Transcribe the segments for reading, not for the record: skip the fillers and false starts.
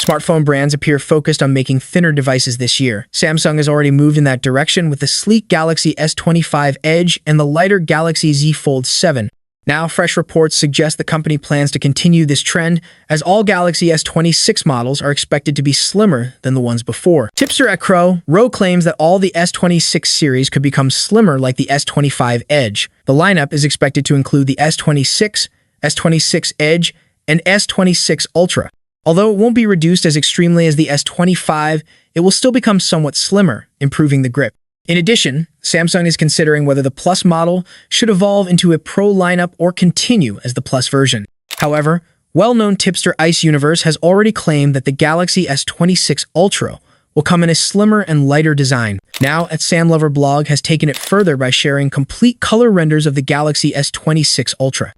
Smartphone brands appear focused on making thinner devices this year. Samsung has already moved in that direction with the sleek Galaxy S25 Edge and the lighter Galaxy Z Fold 7. Now, fresh reports suggest the company plans to continue this trend, as all Galaxy S26 models are expected to be slimmer than the ones before. Tipster at Rowe claims that all the S26 series could become slimmer like the S25 Edge. The lineup is expected to include the S26, S26 Edge, and S26 Ultra. Although it won't be reduced as extremely as the S25, it will still become somewhat slimmer, improving the grip. In addition, Samsung is considering whether the Plus model should evolve into a Pro lineup or continue as the Plus version. However, well-known tipster Ice Universe has already claimed that the Galaxy S26 Ultra will come in a slimmer and lighter design. Now, Sam Lover Blog has taken it further by sharing complete color renders of the Galaxy S26 Ultra.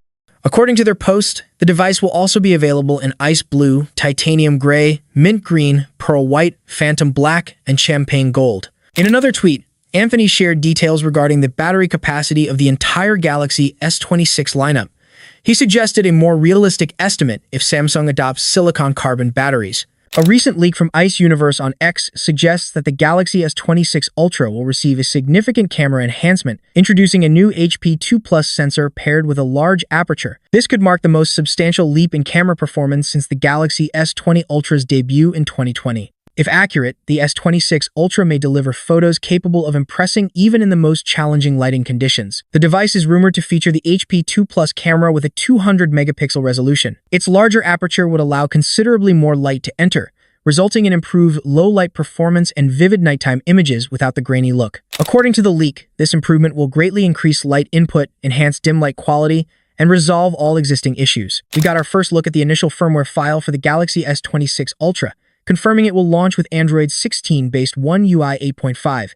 According to their post, the device will also be available in ice blue, titanium gray, mint green, pearl white, phantom black, and champagne gold. In another tweet, Anthony shared details regarding the battery capacity of the entire Galaxy S26 lineup. He suggested a more realistic estimate if Samsung adopts silicon carbon batteries. A recent leak from Ice Universe on X suggests that the Galaxy S26 Ultra will receive a significant camera enhancement, introducing a new HP2+ sensor paired with a large aperture. This could mark the most substantial leap in camera performance since the Galaxy S20 Ultra's debut in 2020. If accurate, the S26 Ultra may deliver photos capable of impressing even in the most challenging lighting conditions. The device is rumored to feature the HP2+ camera with a 200-megapixel resolution. Its larger aperture would allow considerably more light to enter, resulting in improved low-light performance and vivid nighttime images without the grainy look. According to the leak, this improvement will greatly increase light input, enhance dim light quality, and resolve all existing issues. We got our first look at the initial firmware file for the Galaxy S26 Ultra, confirming it will launch with Android 16-based One UI 8.5.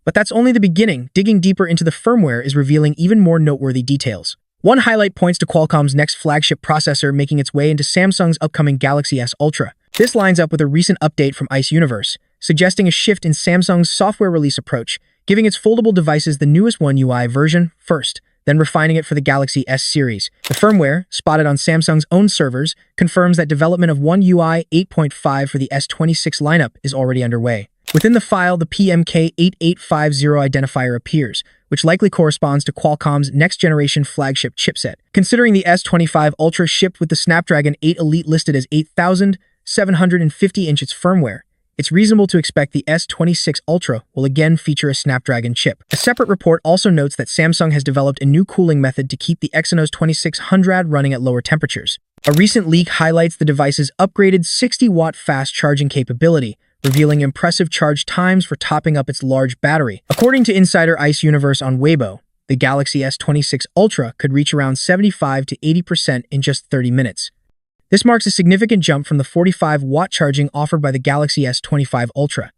But that's only the beginning. Digging deeper into the firmware is revealing even more noteworthy details. One highlight points to Qualcomm's next flagship processor making its way into Samsung's upcoming Galaxy S Ultra. This lines up with a recent update from Ice Universe, suggesting a shift in Samsung's software release approach, giving its foldable devices the newest One UI version first, then refining it for the Galaxy S series. The firmware, spotted on Samsung's own servers, confirms that development of One UI 8.5 for the S26 lineup is already underway. Within the file, the PMK8850 identifier appears, which likely corresponds to Qualcomm's next-generation flagship chipset. Considering the S25 Ultra shipped with the Snapdragon 8 Elite listed as 8,750 inch its firmware, it's reasonable to expect the S26 Ultra will again feature a Snapdragon chip. A separate report also notes that Samsung has developed a new cooling method to keep the Exynos 2600 running at lower temperatures. A recent leak highlights the device's upgraded 60-watt fast charging capability, revealing impressive charge times for topping up its large battery. According to Insider Ice Universe on Weibo, the Galaxy S26 Ultra could reach around 75 to 80% in just 30 minutes. This marks a significant jump from the 45-watt charging offered by the Galaxy S25 Ultra.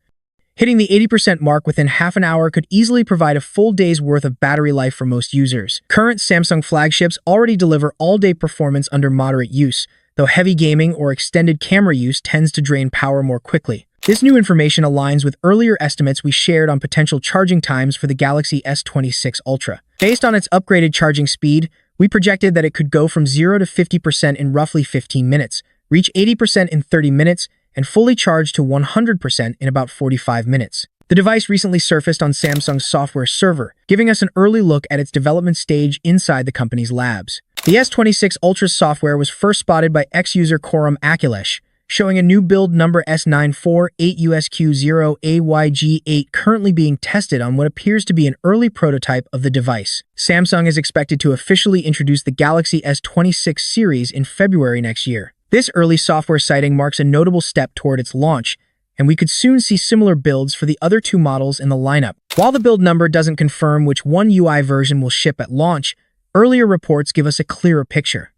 Hitting the 80% mark within half an hour could easily provide a full day's worth of battery life for most users. Current Samsung flagships already deliver all-day performance under moderate use, though heavy gaming or extended camera use tends to drain power more quickly. This new information aligns with earlier estimates we shared on potential charging times for the Galaxy S26 Ultra. Based on its upgraded charging speed, we projected that it could go from 0 to 50% in roughly 15 minutes, reach 80% in 30 minutes, and fully charge to 100% in about 45 minutes. The device recently surfaced on Samsung's software server, giving us an early look at its development stage inside the company's labs. The S26 Ultra's software was first spotted by ex-user Quorum Akhilesh, showing a new build number S948USQ0AYG8 currently being tested on what appears to be an early prototype of the device. Samsung is expected to officially introduce the Galaxy S26 series in February next year. This early software sighting marks a notable step toward its launch, and we could soon see similar builds for the other two models in the lineup. While the build number doesn't confirm which One UI version will ship at launch, earlier reports give us a clearer picture.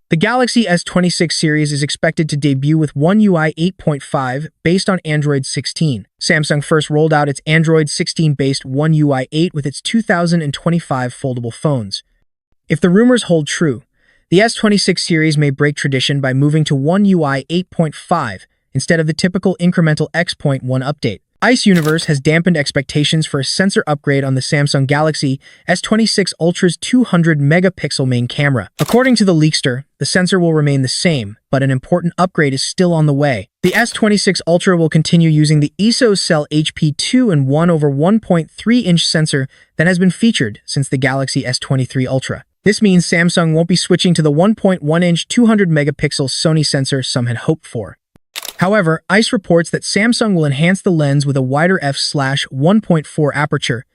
The Galaxy S26 series is expected to debut with One UI 8.5 based on Android 16. Samsung first rolled out its Android 16-based One UI 8 with its 2025 foldable phones. If the rumors hold true, the S26 series may break tradition by moving to One UI 8.5 instead of the typical incremental X.1 update. ICE Universe has dampened expectations for a sensor upgrade on the Samsung Galaxy S26 Ultra's 200-megapixel main camera. According to the leakster, the sensor will remain the same, but an important upgrade is still on the way. The S26 Ultra will continue using the ISO-cell HP2 and 1/1.3-inch sensor that has been featured since the Galaxy S23 Ultra. This means Samsung won't be switching to the 1.1-inch 200-megapixel Sony sensor some had hoped for. However, ICE reports that Samsung will enhance the lens with a wider f/1.4 aperture,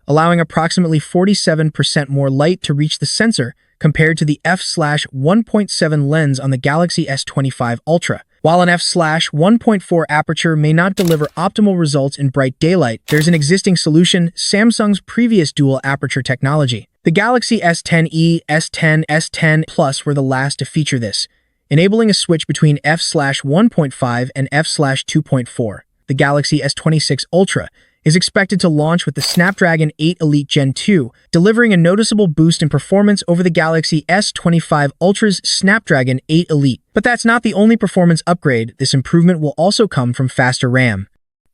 allowing approximately 47% more light to reach the sensor compared to the f/1.7 lens on the Galaxy S25 Ultra. While an f/1.4 aperture may not deliver optimal results in bright daylight, there's an existing solution, Samsung's previous dual aperture technology. The Galaxy S10e, S10, S10 Plus were the last to feature this, enabling a switch between f/1.5 and f/2.4. The Galaxy S26 Ultra is expected to launch with the Snapdragon 8 Elite Gen 2, delivering a noticeable boost in performance over the Galaxy S25 Ultra's Snapdragon 8 Elite. But that's not the only performance upgrade. This improvement will also come from faster RAM.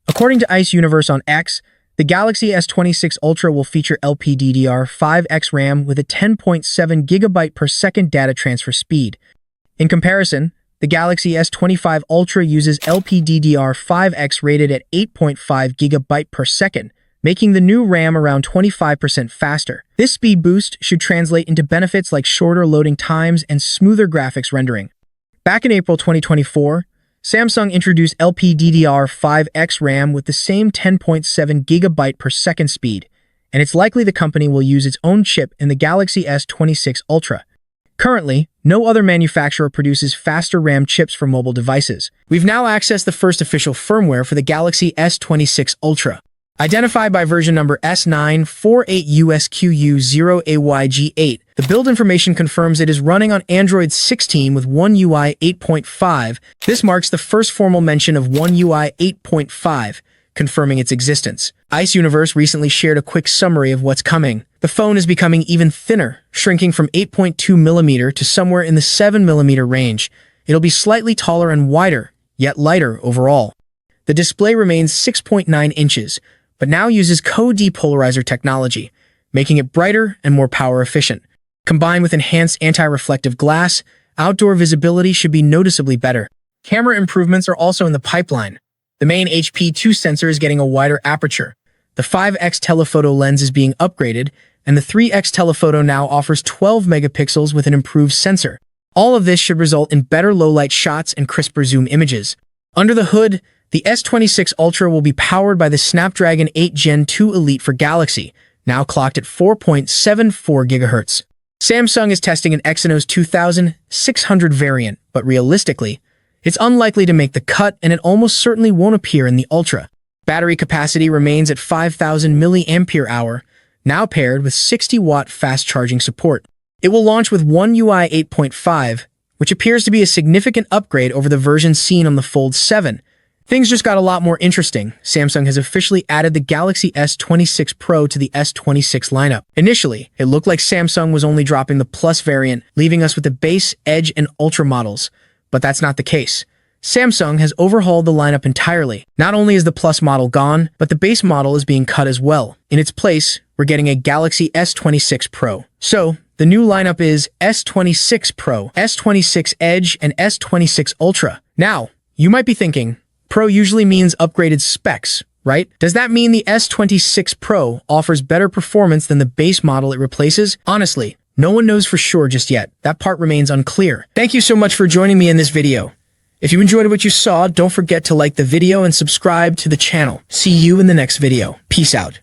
According to ICE Universe on X, the Galaxy S26 Ultra will feature LPDDR5X RAM with a 10.7 GB per second data transfer speed. In comparison, the Galaxy S25 Ultra uses LPDDR5X rated at 8.5 GB per second, making the new RAM around 25% faster. This speed boost should translate into benefits like shorter loading times and smoother graphics rendering. Back in April 2024, Samsung introduced LPDDR5X RAM with the same 10.7 GB per second speed, and it's likely the company will use its own chip in the Galaxy S26 Ultra. Currently, no other manufacturer produces faster RAM chips for mobile devices. We've now accessed the first official firmware for the Galaxy S26 Ultra. Identified by version number S948USQU0AYG8, the build information confirms it is running on Android 16 with One UI 8.5. This marks the first formal mention of One UI 8.5, confirming its existence. ICE Universe recently shared a quick summary of what's coming. The phone is becoming even thinner, shrinking from 8.2mm to somewhere in the 7mm range. It'll be slightly taller and wider, yet lighter overall. The display remains 6.9 inches, but now uses co-depolarizer technology, making it brighter and more power efficient. Combined with enhanced anti-reflective glass, outdoor visibility should be noticeably better. Camera improvements are also in the pipeline. The main HP2 sensor is getting a wider aperture. The 5x telephoto lens is being upgraded, and the 3x telephoto now offers 12 megapixels with an improved sensor. All of this should result in better low-light shots and crisper zoom images. Under the hood, the S26 Ultra will be powered by the Snapdragon 8 Gen 2 Elite for Galaxy, now clocked at 4.74 GHz. Samsung is testing an Exynos 2600 variant, but realistically, it's unlikely to make the cut and it almost certainly won't appear in the Ultra. Battery capacity remains at 5,000 mAh, now paired with 60-watt fast charging support. It will launch with One UI 8.5, which appears to be a significant upgrade over the version seen on the Fold 7. Things just got a lot more interesting. Samsung has officially added the Galaxy S26 Pro to the S26 lineup. Initially, it looked like Samsung was only dropping the Plus variant, leaving us with the base, Edge, and Ultra models. But that's not the case. Samsung has overhauled the lineup entirely. Not only is the Plus model gone, but the base model is being cut as well. In its place, we're getting a Galaxy S26 Pro. So, the new lineup is S26 Pro, S26 Edge, and S26 Ultra. Now, you might be thinking, Pro usually means upgraded specs, right? Does that mean the S26 Pro offers better performance than the base model it replaces? Honestly, no one knows for sure just yet. That part remains unclear. Thank you so much for joining me in this video. If you enjoyed what you saw, don't forget to like the video and subscribe to the channel. See you in the next video. Peace out.